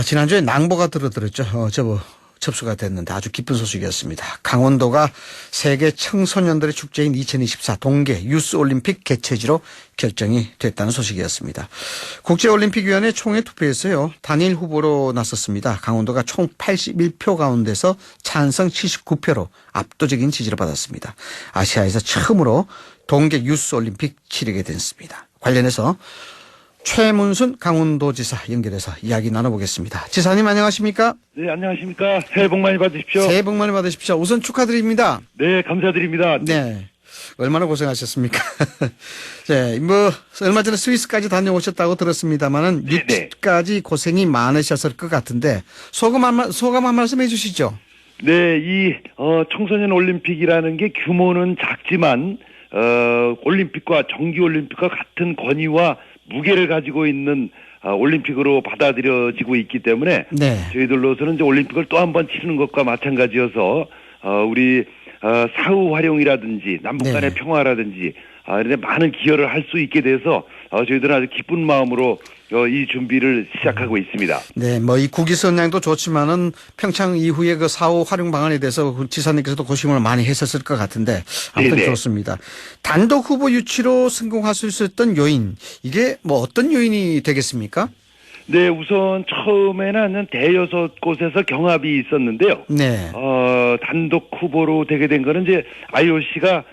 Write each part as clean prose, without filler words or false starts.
지난주에 낭보가 들어들었죠. 접수가 됐는데 아주 기쁜 소식이었습니다. 강원도가 세계 청소년들의 축제인 2024 동계 유스올림픽 개최지로 결정이 됐다는 소식이었습니다. 국제올림픽위원회 총회 투표에서요. 단일 후보로 나섰습니다. 강원도가 총 81표 가운데서 찬성 79표로 압도적인 지지를 받았습니다. 아시아에서 처음으로 동계 유스올림픽 치르게 됐습니다. 관련해서 최문순 강원도지사 연결해서 이야기 나눠보겠습니다. 지사님 안녕하십니까? 네, 안녕하십니까. 새해 복 많이 받으십시오. 새해 복 많이 받으십시오. 우선 축하드립니다. 네, 감사드립니다. 네. 얼마나 고생하셨습니까? 네, 얼마 전에 스위스까지 다녀오셨다고 들었습니다만은 육지까지 고생이 많으셨을 것 같은데 소감 한 말씀 해주시죠. 네, 이 청소년 올림픽이라는 게 규모는 작지만 올림픽과 정기 올림픽과 같은 권위와 무게를 가지고 있는 올림픽으로 받아들여지고 있기 때문에 네. 저희들로서는 이제 올림픽을 또 한 번 치르는 것과 마찬가지여서 우리 사후 활용이라든지 남북 간의 네. 평화라든지 이런 많은 기여를 할 수 있게 돼서 저희들은 아주 기쁜 마음으로 이 준비를 시작하고 있습니다. 네, 이 국위 선양도 좋지만은 평창 이후에 그 사후 활용 방안에 대해서 지사님께서도 고심을 많이 했었을 것 같은데 아무튼 네네. 좋습니다. 단독 후보 유치로 성공할 수 있었던 요인 이게 어떤 요인이 되겠습니까? 네, 우선 처음에는 대여섯 곳에서 경합이 있었는데요. 네. 단독 후보로 되게 된 거는 이제 IOC가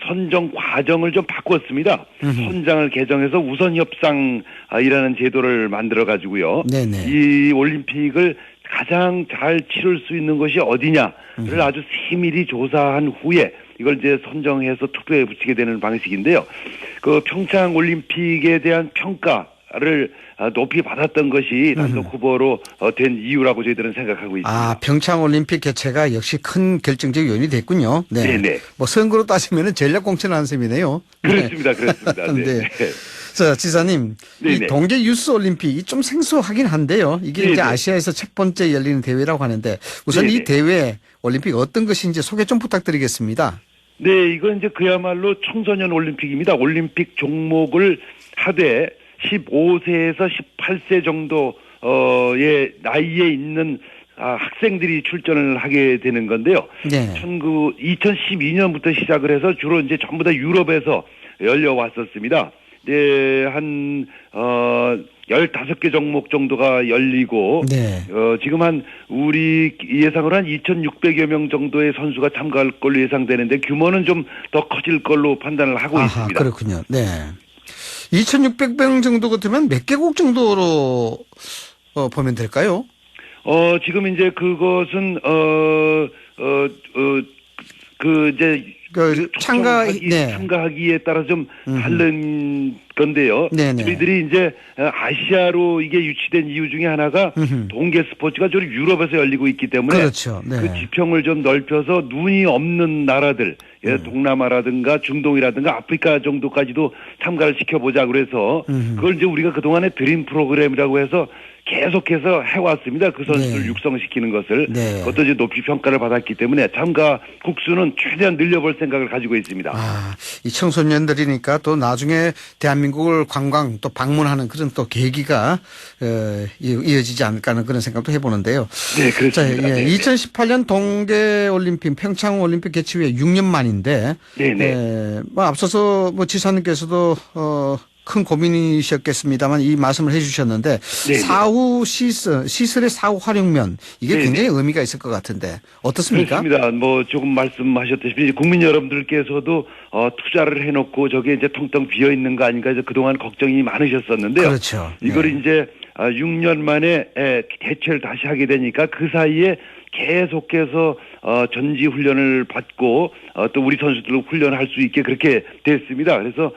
선정 과정을 좀 바꿨습니다. 선장을 개정해서 우선 협상이라는 제도를 만들어 가지고요. 네네. 이 올림픽을 가장 잘 치를 수 있는 것이 어디냐를 아주 세밀히 조사한 후에 이걸 이제 선정해서 투표에 붙이게 되는 방식인데요. 그 평창 올림픽에 대한 평가를 높이 받았던 것이 단독 후보로 된 이유라고 저희들은 생각하고 있습니다. 평창 올림픽 개최가 역시 큰 결정적 요인이 됐군요. 네. 네네. 선거로 따지면은 전략 공천하는 셈이네요. 그렇습니다. 그렇습니다. 네. 네. 자, 지사님, 이 동계 유스 올림픽이 좀 생소하긴 한데요. 이게 네네. 이제 아시아에서 첫 번째 열리는 대회라고 하는데 우선 네네. 이 대회 올림픽 어떤 것인지 소개 좀 부탁드리겠습니다. 네, 이건 이제 그야말로 청소년 올림픽입니다. 올림픽 종목을 하되 15세에서 18세 정도의 나이에 있는 학생들이 출전을 하게 되는 건데요. 네. 2012년부터 시작을 해서 주로 이제 전부 다 유럽에서 열려왔었습니다. 네, 한 15개 종목 정도가 열리고 네. 지금 우리 예상으로 한 2,600여 명 정도의 선수가 참가할 걸로 예상되는데 규모는 좀 더 커질 걸로 판단을 하고 있습니다. 그렇군요. 네. 2,600명 정도 같으면 몇 개국 정도로 보면 될까요? 지금 이제 그것은 참가하기에 따라 좀 다른 건데요. 네네. 저희들이 이제 아시아로 이게 유치된 이유 중에 하나가 동계 스포츠가 주로 유럽에서 열리고 있기 때문에 그렇죠. 네. 그 지평을 좀 넓혀서 눈이 없는 나라들, 동남아라든가 중동이라든가 아프리카 정도까지도 참가를 시켜보자 그래서 그걸 이제 우리가 그동안에 드림 프로그램이라고 해서 계속해서 해왔습니다. 그 선수를 네. 육성시키는 것을. 네. 그것도 이제 높이 평가를 받았기 때문에 참가 국수는 최대한 늘려볼 생각을 가지고 있습니다. 이 청소년들이니까 또 나중에 대한민국을 관광 또 방문하는 그런 또 계기가 이어지지 않을까 하는 그런 생각도 해보는데요. 네, 그렇습니다. 자, 2018년 동계올림픽 평창올림픽 개최 후에 6년 만인데 네네. 앞서서 지사님께서도 큰 고민이셨겠습니다만 이 말씀을 해주셨는데 네네. 사후 시설의 사후 활용면 이게 네네. 굉장히 의미가 있을 것 같은데 어떻습니까? 그렇습니다. 조금 말씀하셨다시피 국민 여러분들께서도 투자를 해놓고 저게 이제 텅텅 비어 있는 거 아닌가 해서 그동안 걱정이 많으셨었는데요. 그렇죠. 이걸 네. 이제 6년 만에 개최를 다시 하게 되니까 그 사이에 계속해서 전지 훈련을 받고 또 우리 선수들로 훈련할 수 있게 그렇게 됐습니다. 그래서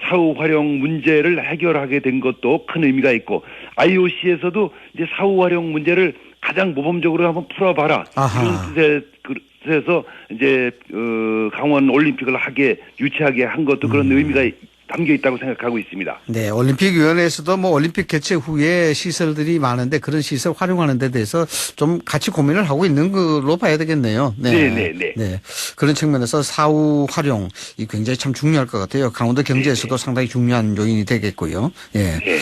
사후 활용 문제를 해결하게 된 것도 큰 의미가 있고 IOC에서도 이제 사후 활용 문제를 가장 모범적으로 한번 풀어봐라 이런 뜻에서 이제 강원 올림픽을 유치하게 한 것도 그런 의미가 담겨 있다고 생각하고 있습니다. 네, 올림픽위원회에서도 뭐 올림픽 개최 후에 시설들이 많은데 그런 시설 활용하는 데 대해서 좀 같이 고민을 하고 있는 걸로 봐야 되겠네요. 네. 그런 측면에서 사후 활용 이 굉장히 참 중요할 것 같아요. 강원도 경제에서도 상당히 중요한 요인이 되겠고요. 예. 네.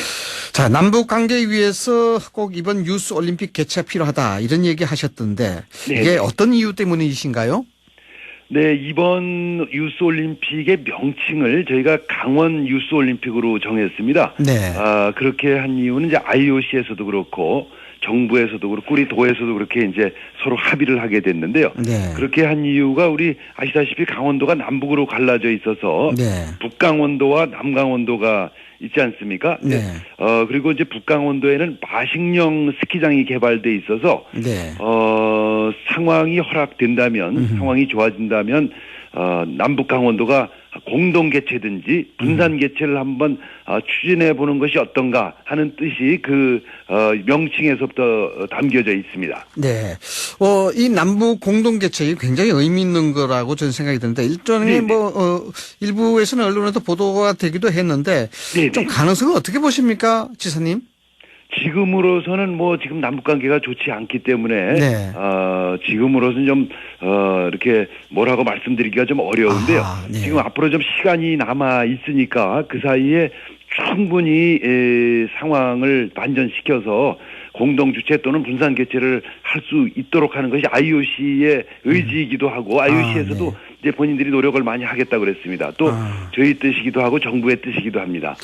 자, 남북 관계 위해서 꼭 이번 유스 올림픽 개최가 필요하다 이런 얘기 하셨던데 네. 이게 어떤 이유 때문이신가요? 네, 이번 유스 올림픽의 명칭을 저희가 강원 유스 올림픽으로 정했습니다. 네. 그렇게 한 이유는 이제 IOC에서도 그렇고 정부에서도 그렇고 우리 도에서도 그렇게 이제 서로 합의를 하게 됐는데요. 네. 그렇게 한 이유가 우리 아시다시피 강원도가 남북으로 갈라져 있어서 네. 북강원도와 남강원도가 있지 않습니까? 네. 그리고 이제 북강원도에는 마식령 스키장이 개발돼 있어서 네. 상황이 허락된다면 상황이 좋아진다면 남북 강원도가 공동 개최든지 분산 개최를 한번 추진해 보는 것이 어떤가 하는 뜻이 그 명칭에서부터 담겨져 있습니다. 네. 이 남북 공동 개최이 굉장히 의미 있는 거라고 저는 생각이 드는데 일종의 일부에서는 언론에도 보도가 되기도 했는데 네네. 좀 가능성은 어떻게 보십니까, 지사님? 지금으로서는 지금 남북 관계가 좋지 않기 때문에 네. 지금으로서는 좀 이렇게 뭐라고 말씀드리기가 좀 어려운데요. 네. 지금 앞으로 좀 시간이 남아 있으니까 그 사이에 충분히 상황을 반전시켜서 공동 주최 또는 분산 개최를 할 수 있도록 하는 것이 IOC의 의지이기도 하고 IOC에서도 이제 본인들이 노력을 많이 하겠다고 그랬습니다. 또 저희 뜻이기도 하고 정부의 뜻이기도 합니다.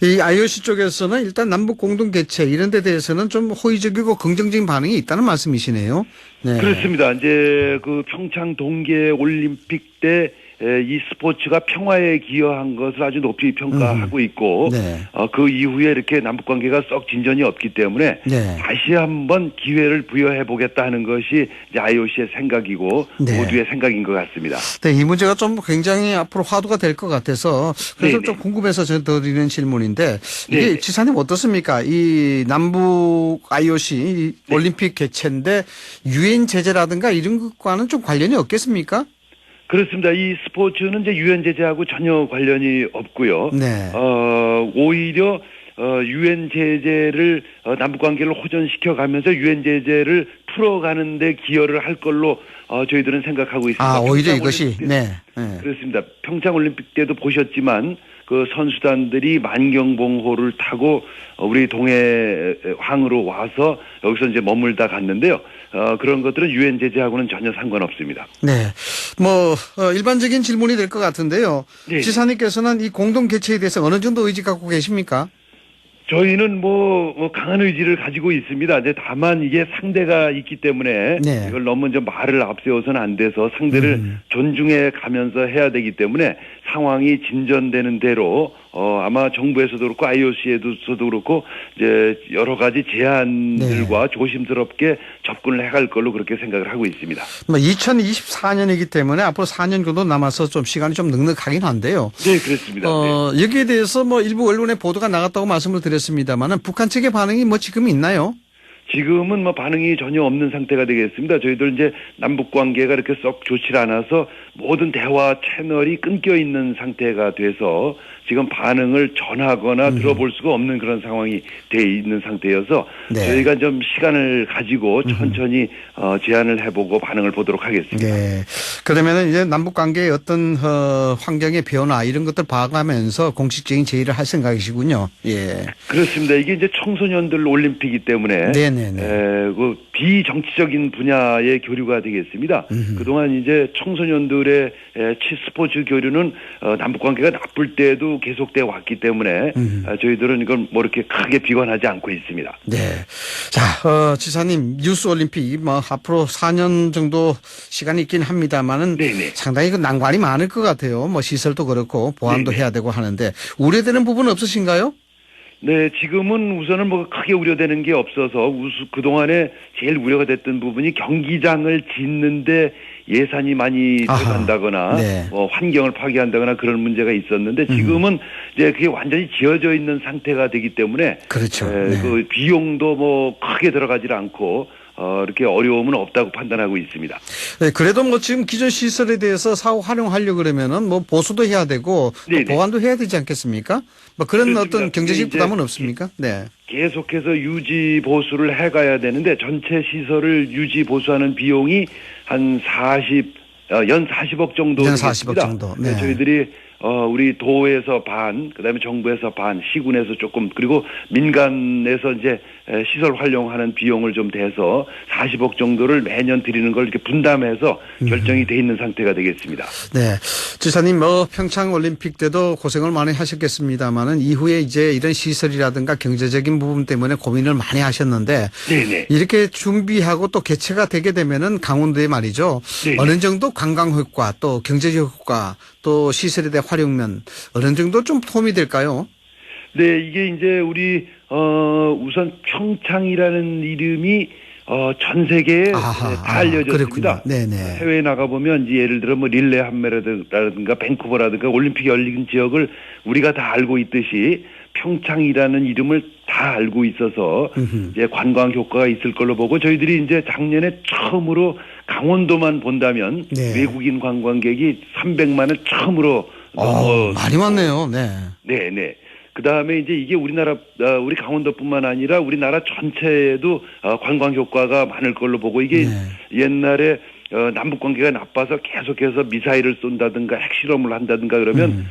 이 IOC 쪽에서는 일단 남북 공동 개최 이런 데 대해서는 좀 호의적이고 긍정적인 반응이 있다는 말씀이시네요. 네. 그렇습니다. 이제 그 평창 동계 올림픽 때 이 스포츠가 평화에 기여한 것을 아주 높이 평가하고 있고 네. 그 이후에 이렇게 남북 관계가 썩 진전이 없기 때문에 네. 다시 한번 기회를 부여해 보겠다 하는 것이 이제 IOC의 생각이고 네. 모두의 생각인 것 같습니다. 네, 이 문제가 좀 굉장히 앞으로 화두가 될 것 같아서 그래서 네네. 좀 궁금해서 저는 드리는 질문인데 이게 네네. 지사님 어떻습니까? 이 남북 IOC 올림픽 개최인데 유엔 제재라든가 이런 것과는 좀 관련이 없겠습니까? 그렇습니다. 이 스포츠는 이제 유엔 제재하고 전혀 관련이 없고요. 네. 오히려 유엔 제재를 남북 관계를 호전시켜 가면서 유엔 제재를 풀어가는 데 기여를 할 걸로 저희들은 생각하고 있습니다. 오히려 이것이 네. 그렇습니다. 평창 올림픽 때도 보셨지만 그 선수단들이 만경봉호를 타고 우리 동해항으로 와서 여기서 이제 머물다 갔는데요. 그런 것들은 유엔 제재하고는 전혀 상관없습니다. 네. 일반적인 질문이 될 것 같은데요. 네. 지사님께서는 이 공동 개최에 대해서 어느 정도 의지 갖고 계십니까? 저희는 강한 의지를 가지고 있습니다. 이제 다만 이게 상대가 있기 때문에 네. 이걸 너무 이제 말을 앞세워서는 안 돼서 상대를 존중해 가면서 해야 되기 때문에 상황이 진전되는 대로 아마 정부에서도 그렇고 IOC에서도 그렇고 이제 여러 가지 제안들과 조심스럽게 접근을 해갈 걸로 그렇게 생각을 하고 있습니다. 2024년이기 때문에 앞으로 4년 정도 남아서 좀 시간이 좀 넉넉하긴 한데요. 네, 그렇습니다. 네. 여기에 대해서 일부 언론에 보도가 나갔다고 말씀을 드렸습니다만은 북한 측의 반응이 지금 있나요? 지금은 반응이 전혀 없는 상태가 되겠습니다. 저희들 이제 남북 관계가 이렇게 썩 좋지 않아서 모든 대화 채널이 끊겨 있는 상태가 돼서 지금 반응을 전하거나 들어볼 수가 없는 그런 상황이 돼 있는 상태여서 네. 저희가 좀 시간을 가지고 천천히 제안을 해보고 반응을 보도록 하겠습니다. 네. 그러면은 이제 남북 관계의 어떤 환경의 변화 이런 것들 봐가면서 공식적인 제의를 할 생각이시군요. 예. 그렇습니다. 이게 이제 청소년들 올림픽이기 때문에 그 비정치적인 분야의 교류가 되겠습니다. 그동안 이제 청소년들의 스포츠 교류는 남북 관계가 나쁠 때도 계속돼 왔기 때문에 저희들은 이걸 이렇게 크게 비관하지 않고 있습니다. 네. 자, 지사님 유스 올림픽 앞으로 4년 정도 시간이 있긴 합니다만은 상당히 난관이 많을 것 같아요. 시설도 그렇고 보안도 해야 되고 하는데 우려되는 부분은 없으신가요? 네, 지금은 우선은 크게 우려되는 게 없어서 그동안에 제일 우려가 됐던 부분이 경기장을 짓는데 예산이 많이 들어간다거나 환경을 파괴한다거나 그런 문제가 있었는데 지금은 이제 그게 완전히 지어져 있는 상태가 되기 때문에 그렇죠. 그 비용도 크게 들어가질 않고 이렇게 어려움은 없다고 판단하고 있습니다. 네, 그래도 뭐 지금 기존 시설에 대해서 사후 활용하려고 그러면은 뭐 보수도 해야 되고 또 네네. 보완도 해야 되지 않겠습니까? 뭐 그런 그렇습니다. 어떤 경제적 근데 이제 부담은 없습니까? 네. 계속해서 유지 보수를 해가야 되는데 전체 시설을 유지 보수하는 비용이 한 연 40억 정도 연 되겠습니다. 40억 정도. 네. 저희들이 우리 도에서 반, 그다음에 정부에서 반, 시군에서 조금, 그리고 민간에서 이제 시설 활용하는 비용을 좀 대서 40억 정도를 매년 드리는 걸 이렇게 분담해서 결정이 돼 있는 상태가 되겠습니다. 네. 지사님 뭐 평창 올림픽 때도 고생을 많이 하셨겠습니다만은 이후에 이제 이런 시설이라든가 경제적인 부분 때문에 고민을 많이 하셨는데 네네. 이렇게 준비하고 또 개최가 되게 되면은 강원도에 말이죠. 네네. 어느 정도 관광 효과 또 경제적 효과 또 시설에 대한 활용면 어느 정도 좀 도움이 될까요? 네, 이게 이제 우리 우선 평창이라는 이름이 전 세계에 다 알려졌습니다. 네네. 해외에 나가 보면 예를 들어 뭐 릴레 함메라든가 밴쿠버라든가 올림픽이 열린 지역을 우리가 다 알고 있듯이 평창이라는 이름을 다 알고 있어서 이제 관광 효과가 있을 걸로 보고 저희들이 이제 작년에 처음으로 강원도만 본다면 네. 외국인 관광객이 300만을 처음으로 많이 왔네요. 네. 네네. 그 다음에 이제 이게 우리나라, 우리 강원도뿐만 아니라 우리나라 전체에도 관광 효과가 많을 걸로 보고 이게 네. 옛날에 남북 관계가 나빠서 계속해서 미사일을 쏜다든가 핵실험을 한다든가 그러면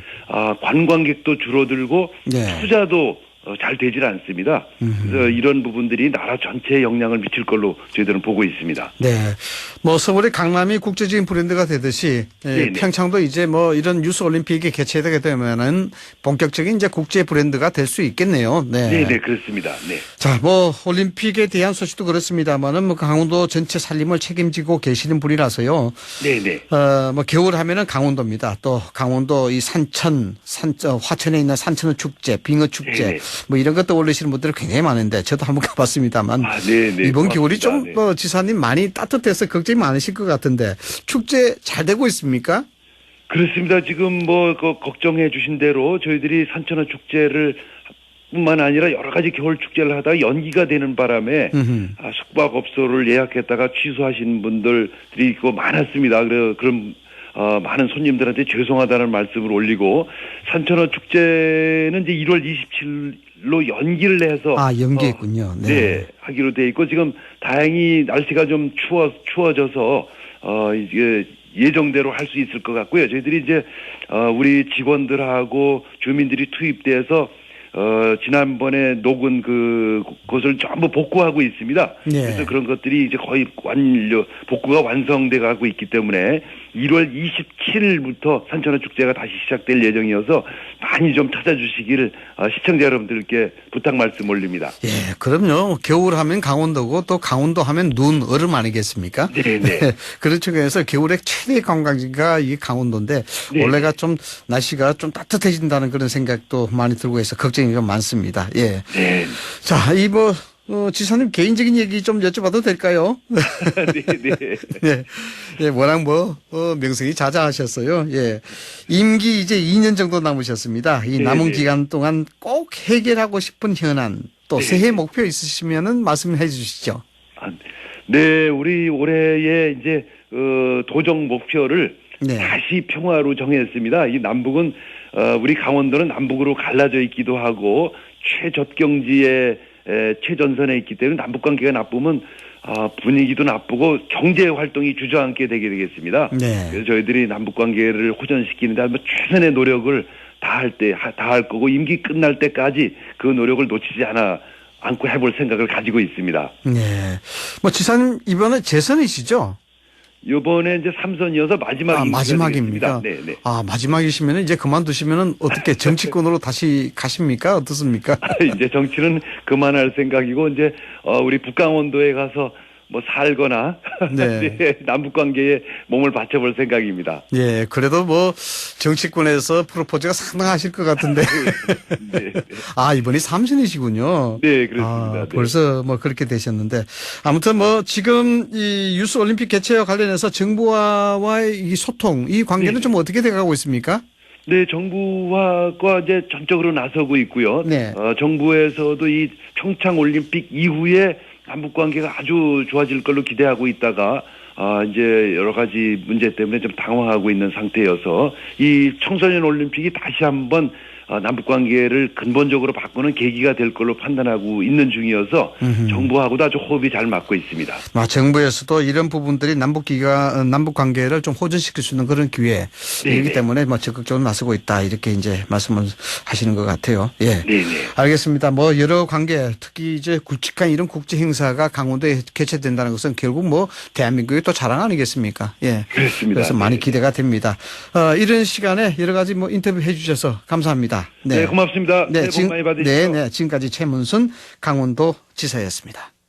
관광객도 줄어들고 네. 투자도 잘 되질 않습니다. 그래서 이런 부분들이 나라 전체에 영향을 미칠 걸로 저희들은 보고 있습니다. 네. 뭐 서울의 강남이 국제적인 브랜드가 되듯이 평창도 이제 뭐 이런 유스 올림픽이 개최되게 되면은 본격적인 이제 국제 브랜드가 될 수 있겠네요. 네. 네, 그렇습니다. 네. 자, 뭐 올림픽에 대한 소식도 그렇습니다만은 뭐 강원도 전체 살림을 책임지고 계시는 분이라서요. 네. 뭐 겨울 하면은 강원도입니다. 또 강원도 이 화천에 있는 산천어 축제, 빙어 축제 네네. 뭐 이런 것도 올리시는 분들이 굉장히 많은데 저도 한번 가봤습니다만 네네. 이번 겨울이 좀 네. 지사님 많이 따뜻해서 걱정이 많으실 것 같은데 축제 잘 되고 있습니까? 그렇습니다. 지금 걱정해 주신 대로 저희들이 산천어 축제를 뿐만 아니라 여러 가지 겨울 축제를 하다가 연기가 되는 바람에 숙박업소를 예약했다가 취소하신 분들이 있고 많았습니다. 그럼 많은 손님들한테 죄송하다는 말씀을 올리고 산천어 축제는 이제 1월 27일로 연기를 해서 연기했군요. 네, 하기로 돼 있고 지금 다행히 날씨가 좀 추워져서 이게 예정대로 할 수 있을 것 같고요. 저희들이 이제 우리 직원들하고 주민들이 투입돼서 지난번에 녹은 그곳을 전부 복구하고 있습니다. 네. 그래서 그런 것들이 이제 거의 복구가 완성돼 가고 있기 때문에 1월 27일부터 산천어 축제가 다시 시작될 예정이어서 많이 좀 찾아주시기를 시청자 여러분들께 부탁 말씀 올립니다. 예, 그럼요. 겨울 하면 강원도고 또 강원도 하면 눈, 얼음 아니겠습니까? 네네. 그런 측면에서 겨울에 최대 관광지가 이 강원도인데 네. 올해가 좀 날씨가 좀 따뜻해진다는 그런 생각도 많이 들고 해서 걱정이 좀 많습니다. 예. 네. 자, 지사님 개인적인 얘기 좀 여쭤봐도 될까요? 네. 네. 예, 워낙 명성이 자자하셨어요. 예. 임기 이제 2년 정도 남으셨습니다. 이 남은 기간 동안 꼭 해결하고 싶은 현안 또 새해 목표 있으시면은 말씀해 주시죠. 네, 우리 올해의 이제 도정 목표를 다시 평화로 정했습니다. 이 남북은 우리 강원도는 남북으로 갈라져 있기도 하고 최적경지에 최전선에 있기 때문에 남북 관계가 나쁘면 분위기도 나쁘고 경제 활동이 주저앉게 되게 되겠습니다. 네. 그래서 저희들이 남북 관계를 호전시키는데 최선의 노력을 다 할 거고 임기 끝날 때까지 그 노력을 놓치지 않고 해볼 생각을 가지고 있습니다. 네. 지사님 이번에 재선이시죠? 이번에 이제 3선이어서 마지막입니까? 네. 마지막이시면 이제 그만두시면은 어떻게 정치권으로 다시 가십니까? 어떻습니까? 이제 정치는 그만할 생각이고 이제 우리 북강원도에 가서 살거나 네, 남북 관계에 몸을 바쳐볼 생각입니다. 예, 그래도 정치권에서 프로포즈가 상당하실 것 같은데. 네. 이번이 3선이시군요. 네, 그렇습니다. 벌써 그렇게 되셨는데 아무튼 지금 이 유스 올림픽 개최와 관련해서 정부와의 이 소통, 이 관계는 좀 어떻게 돼가고 있습니까? 네, 정부와 이제 전적으로 나서고 있고요. 네. 정부에서도 이 평창 올림픽 이후에 남북 관계가 아주 좋아질 걸로 기대하고 있다가 이제 여러 가지 문제 때문에 좀 당황하고 있는 상태여서 이 청소년 올림픽이 다시 한번 남북 관계를 근본적으로 바꾸는 계기가 될 걸로 판단하고 있는 중이어서 정부하고도 아주 호흡이 잘 맞고 있습니다. 정부에서도 이런 부분들이 남북 관계를 좀 호전시킬 수 있는 그런 기회이기 때문에 적극적으로 나서고 있다 이렇게 이제 말씀을 하시는 것 같아요. 예. 네네. 알겠습니다. 여러 관계 특히 이제 굵직한 이런 국제 행사가 강원도에 개최된다는 것은 결국 대한민국의 또 자랑 아니겠습니까? 예. 그렇습니다. 그래서 많이 기대가 됩니다. 이런 시간에 여러 가지 인터뷰 해주셔서 감사합니다. 네, 고맙습니다. 네, 복 많이 받으시죠. 네, 지금까지 최문순 강원도 지사였습니다.